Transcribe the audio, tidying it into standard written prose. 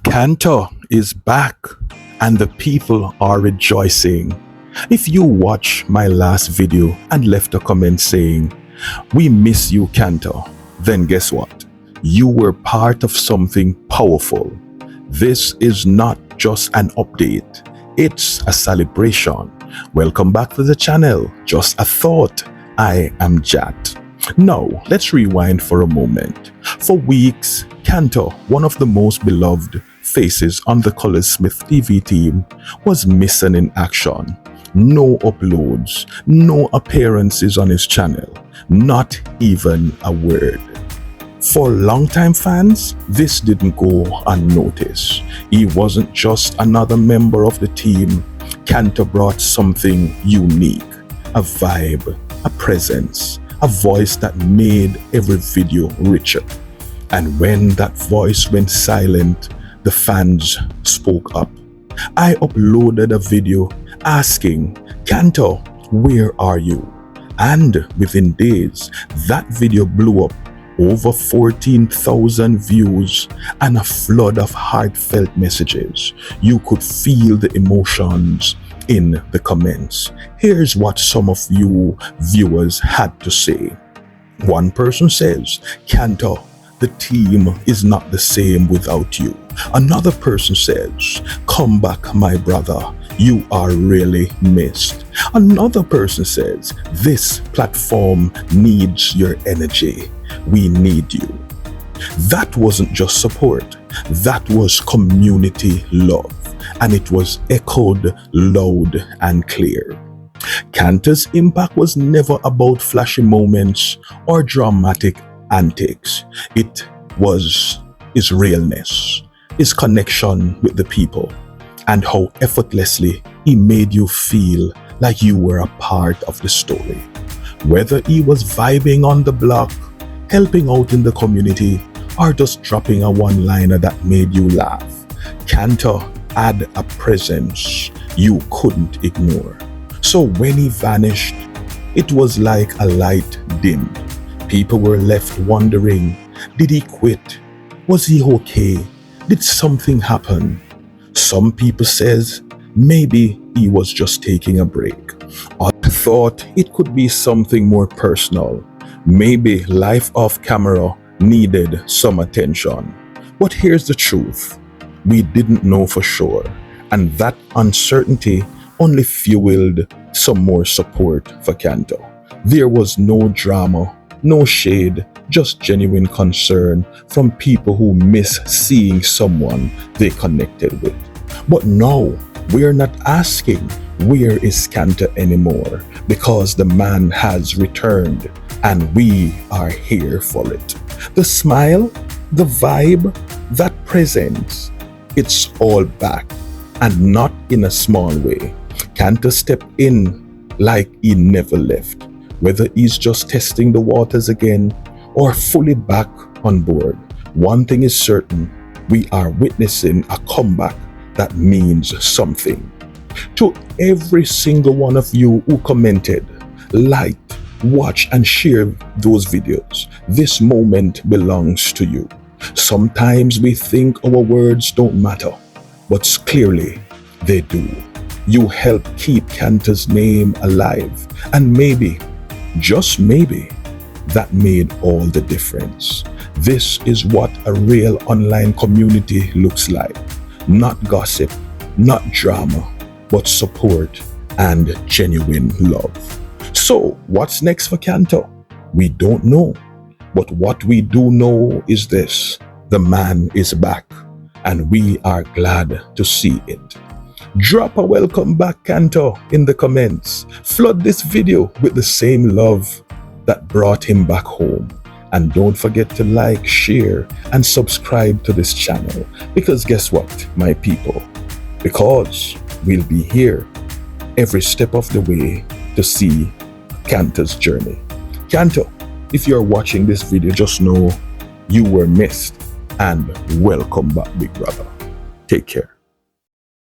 Canta is back and the people are rejoicing. If you watch my last video and left a comment saying, "We miss you, Canta," then guess what? You were part of something powerful. This is not just an update, it's a celebration. Welcome back to the channel. Just a thought. I am J.A.T. Now, let's rewind for a moment. For weeks, Canta, one of the most beloved faces on the Colaz TV team, was missing in action. No uploads, no appearances on his channel, not even a word. For longtime fans, this didn't go unnoticed. He wasn't just another member of the team. Canta brought something unique, a vibe, a presence, a voice that made every video richer. And when that voice went silent, the fans spoke up. I uploaded a video asking, "Canta, where are you?" And within days, that video blew up, over 14,000 views and a flood of heartfelt messages. You could feel the emotions in the comments. Here's what some of you viewers had to say. One person says, "Canta, the team is not the same without you." Another person says, "Come back, my brother. You are really missed." Another person says, "This platform needs your energy. We need you." That wasn't just support. That was community love. And it was echoed loud and clear. Canta's impact was never about flashy moments or dramatic antics. It was his realness, his connection with the people, and how effortlessly he made you feel like you were a part of the story. Whether he was vibing on the block, helping out in the community, or just dropping a one-liner that made you laugh, Canta had a presence you couldn't ignore. So when he vanished, it was like a light dimmed. People were left wondering, did he quit? Was he okay? Did something happen? Some people says maybe he was just taking a break. Others thought it could be something more personal. Maybe life off camera needed some attention. But here's the truth. We didn't know for sure. And that uncertainty only fueled some more support for Canta. There was no drama, no shade, just genuine concern from people who miss seeing someone they connected with. But now, we're not asking where is Canta anymore, because the man has returned and we are here for it. The smile, the vibe, that presence, it's all back, and not in a small way. Canta stepped in like he never left. Whether he's just testing the waters again or fully back on board, one thing is certain: we are witnessing a comeback that means something. To every single one of you who commented, liked, watched, and shared those videos, this moment belongs to you. Sometimes we think our words don't matter, but clearly they do. You help keep Canta's name alive, and maybe, just maybe, that made all the difference. This is what a real online community looks like. Not gossip, not drama, but support and genuine love. So, what's next for Canta? We don't know. But what we do know is this: the man is back, and we are glad to see it. Drop a welcome back, Canta, in the comments. Flood this video with the same love that brought him back home. And don't forget to like, share, and subscribe to this channel. Because guess what, my people? Because we'll be here every step of the way to see Canta's journey. Canta, if you're watching this video, just know you were missed, and welcome back, big brother. Take care.